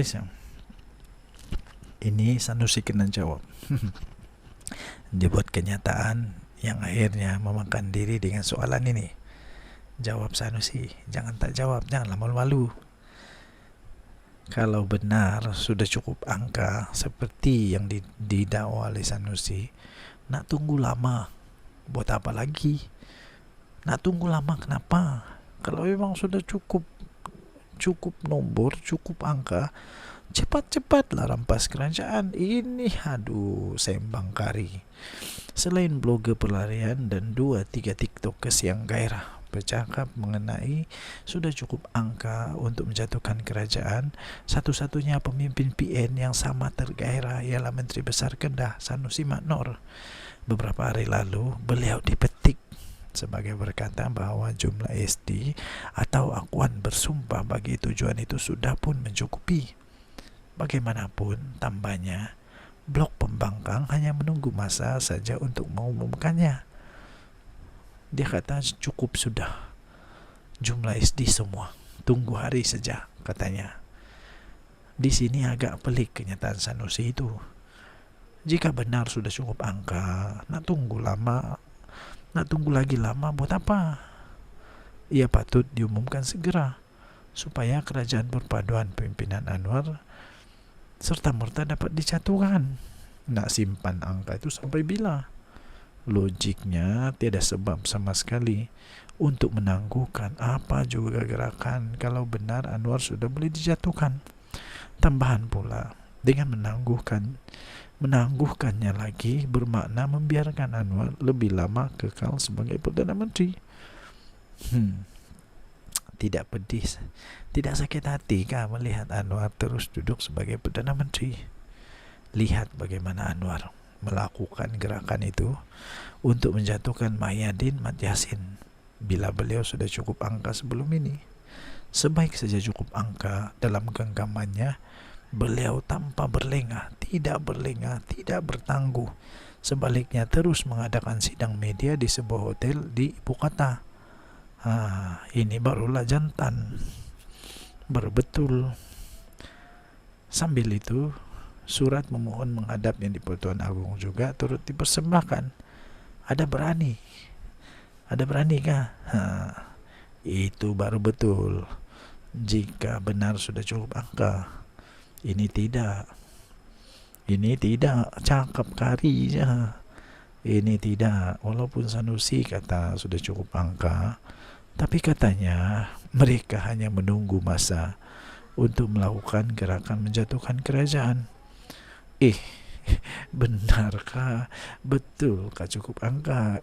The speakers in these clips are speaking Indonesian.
jurnalis ya. Ini Sanusi kena jawab. Dia buat kenyataan yang akhirnya memakan diri dengan soalan ini. Jawab Sanusi, jangan tak jawab, janganlah malu-malu. Kalau benar sudah cukup angka seperti yang didakwa oleh Sanusi, nak tunggu lama, buat apa lagi? Nak tunggu lama kenapa? Kalau memang sudah cukup nomor, cukup angka, cepat-cepatlah rampas kerajaan ini. Aduh, sembang kari. Selain blogger pelarian dan 2-3 tiktokers yang gairah bercakap mengenai sudah cukup angka untuk menjatuhkan kerajaan, satu-satunya pemimpin PN yang sama tergairah ialah Menteri Besar Kedah Sanusi Maknor. Beberapa hari lalu beliau dipetik sebagai berkata bahwa jumlah SD atau akuan bersumpah bagi tujuan itu sudah pun mencukupi. Bagaimanapun tambahnya, blok pembangkang hanya menunggu masa saja untuk mengumumkannya. Dia kata cukup sudah jumlah SD semua, tunggu hari saja katanya. Di sini agak pelik kenyataan Sanusi itu. Jika benar sudah cukup angka, nak tunggu lagi lama buat apa? Ia patut diumumkan segera supaya kerajaan perpaduan pimpinan Anwar serta-merta dapat dijatuhkan. Nak simpan angka itu sampai bila? Logiknya tiada sebab sama sekali untuk menangguhkan apa juga gerakan kalau benar Anwar sudah boleh dijatuhkan. Tambahan pula, dengan menangguhkannya lagi bermakna membiarkan Anwar lebih lama kekal sebagai Perdana Menteri. Tidak pedih, tidak sakit hati kah melihat Anwar terus duduk sebagai Perdana Menteri? Lihat bagaimana Anwar melakukan gerakan itu untuk menjatuhkan Mahyadin Mat Yassin bila beliau sudah cukup angka sebelum ini. Sebaik saja cukup angka dalam genggamannya, beliau tanpa berlengah, tidak bertangguh. Sebaliknya terus mengadakan sidang media di sebuah hotel di ibu kota. Ini barulah jantan, berbetul. Sambil itu surat memohon menghadap yang di Pertuan Agung juga turut dipersembahkan. Ada berani kah? Itu baru betul. Jika benar sudah cukup angka. Ini tidak cakap kari je. Ini tidak. Walaupun Sanusi kata sudah cukup angka, tapi katanya mereka hanya menunggu masa untuk melakukan gerakan menjatuhkan kerajaan. Benarkah? Betulkah cukup angka?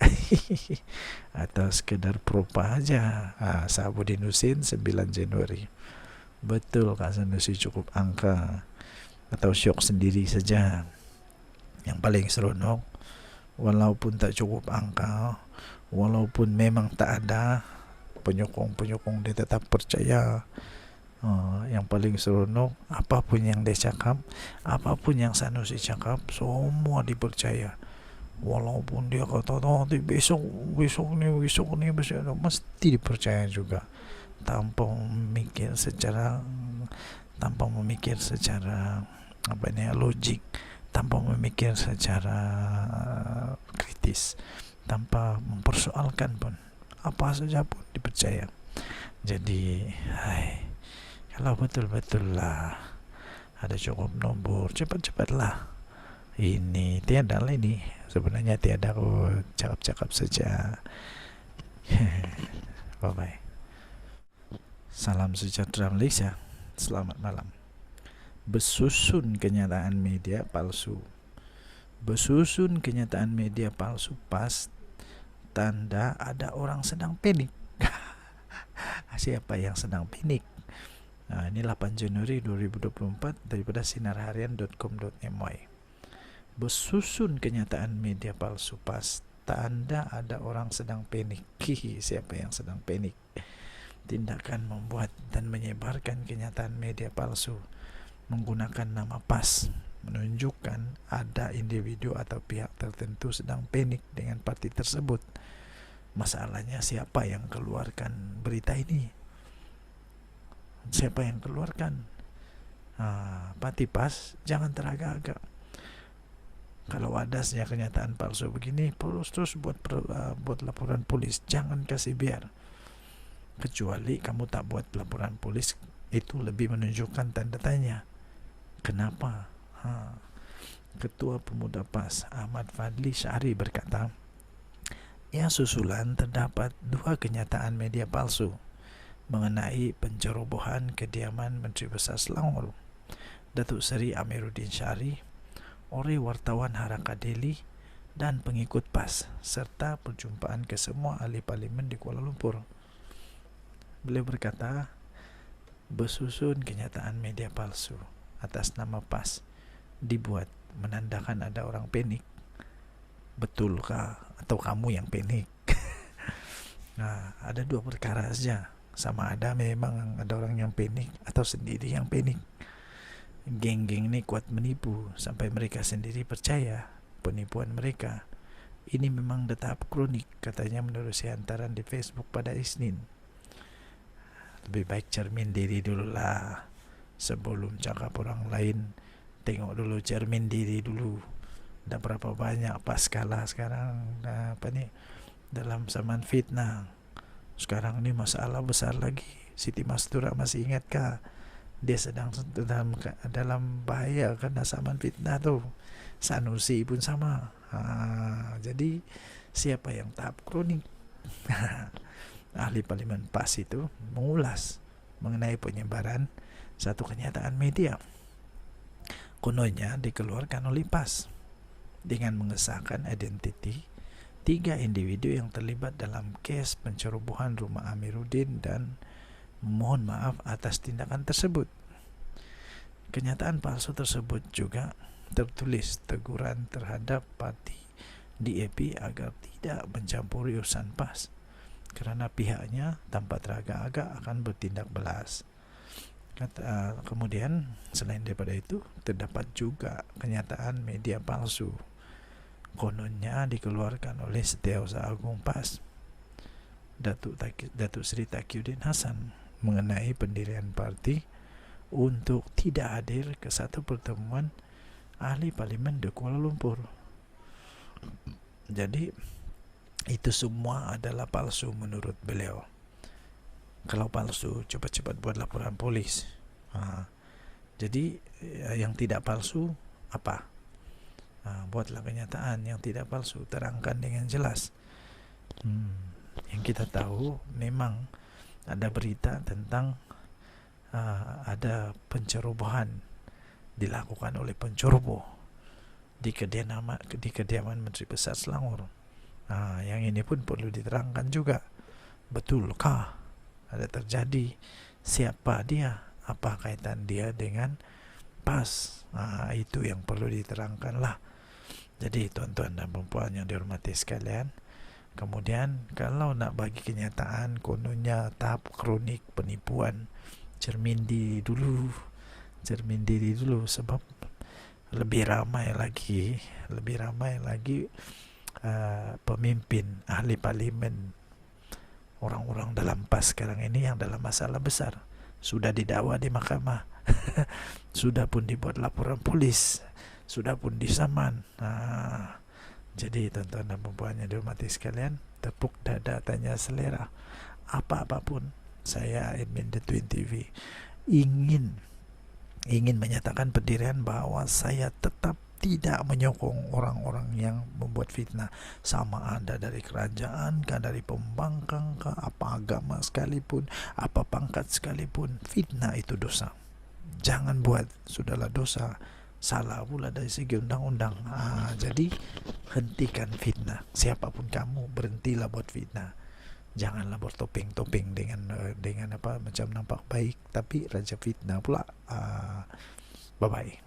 Atau sekedar propa aja? Sahabudin Husin 9 Januari. Betulkah Sanusi cukup angka? Atau syok sendiri saja? Yang paling seronok, walaupun tak cukup angka, walaupun memang tak ada penyokong dia tetap percaya. Yang paling seronok, apapun yang dia cakap, apapun yang Sanusi cakap, semua dipercaya. Walaupun dia kata besok ni mesti dipercaya juga, tanpa memikir secara logik, tanpa memikir secara kritis, tanpa mempersoalkan pun, apa saja pun dipercaya. Jadi kalau betul-betul lah ada cukup nombor, cepat-cepatlah. Ini tiada lah ini. Sebenarnya tiada, aku cakap-cakap saja. Bye-bye. Salam sejahtera Malaysia. Selamat malam. Besusun kenyataan media palsu. Besusun kenyataan media palsu pas tanda ada orang sedang panik. Siapa yang sedang panik? Ini 8 Januari 2024 daripada sinarharian.com.my. Besusun kenyataan media palsu pas tanda ada orang sedang panik. Siapa yang sedang panik? Tindakan membuat dan menyebarkan kenyataan media palsu menggunakan nama pas menunjukkan ada individu atau pihak tertentu sedang panik dengan parti tersebut. Masalahnya siapa yang keluarkan berita ini? Siapa yang keluarkan? Patipas, jangan teragak-agak. Kalau ada kenyataan palsu begini, terus buat laporan polis, jangan kasih biar. Kecuali kamu tak buat laporan polis, itu lebih menunjukkan tanda tanya. Kenapa? Ketua Pemuda PAS Ahmad Fadli Syahri berkata, ya susulan terdapat 2 kenyataan media palsu mengenai pencerobohan kediaman Menteri Besar Selangor, Datuk Seri Amiruddin Syari, oleh wartawan Haraka Daily dan pengikut PAS, serta perjumpaan kesemua ahli parlimen di Kuala Lumpur. Beliau berkata, bersusun kenyataan media palsu atas nama PAS dibuat menandakan ada orang panik. Betulkah atau kamu yang panik? Ada 2 perkara saja. Sama ada memang ada orang yang panik atau sendiri yang panik. Geng-geng ini kuat menipu sampai mereka sendiri percaya penipuan mereka. Ini memang tahap kronik, katanya menurut hantaran di Facebook pada Isnin. Lebih baik cermin diri dulu lah sebelum cakap orang lain. Tengok dulu cermin diri dulu. Dah berapa banyak PAS kalah sekarang dalam zaman fitnah. Sekarang ini masalah besar lagi. Siti Mastura masih ingatkah? Dia sedang dalam bahaya karena zaman fitnah tuh. Sanusi pun sama. Jadi siapa yang tahap kronik? Ahli parlimen PAS itu mengulas mengenai penyebaran satu kenyataan media. Kononnya dikeluarkan oleh PAS dengan mengesahkan identiti 3 individu yang terlibat dalam kes pencerobohan rumah Amiruddin dan memohon maaf atas tindakan tersebut. Kenyataan palsu tersebut juga tertulis teguran terhadap parti DAP agar tidak mencampuri urusan PAS kerana pihaknya tanpa teragak-agak akan bertindak balas. Kemudian selain daripada itu, terdapat juga kenyataan media palsu. Kononnya dikeluarkan oleh Setiausaha Agung PAS Datuk Seri Taqiyuddin Hasan mengenai pendirian parti untuk tidak hadir ke satu pertemuan ahli parlimen di Kuala Lumpur. Jadi itu semua adalah palsu menurut beliau. Kalau palsu, cepat-cepat buat laporan polis. Jadi yang tidak palsu apa? Buatlah kenyataan yang tidak palsu, terangkan dengan jelas. Yang kita tahu memang ada berita tentang ada pencerobohan dilakukan oleh penceroboh di kediaman Menteri Besar Selangor. Yang ini pun perlu diterangkan juga. Betulkah ada terjadi? Siapa dia? Apa kaitan dia dengan PAS? Itu yang perlu diterangkan lah. Jadi tuan-tuan dan puan yang dihormati sekalian, kemudian kalau nak bagi kenyataan kononnya tahap kronik penipuan, cermin diri dulu sebab lebih ramai lagi pemimpin ahli parlimen, orang-orang dalam PAS sekarang ini yang dalam masalah besar sudah didakwa di mahkamah. Sudah pun dibuat laporan polis, sudah pun disaman. Jadi tuan-tuan dan puan yang dihormati sekalian, tepuk dada tanya selera. Apa-apapun, saya admin The Twin TV ingin menyatakan pendirian bahwa saya tetap tidak menyokong orang-orang yang membuat fitnah, sama ada dari kerajaan kah, dari pembangkang kah, apa agama sekalipun, apa pangkat sekalipun. Fitnah itu dosa, jangan buat. Sudahlah dosa, salah pula dari segi undang-undang. Jadi hentikan fitnah. Siapapun kamu, berhentilah buat fitnah. Janganlah bertopeng-topeng dengan apa macam nampak baik tapi raja fitnah pula. Bye bye.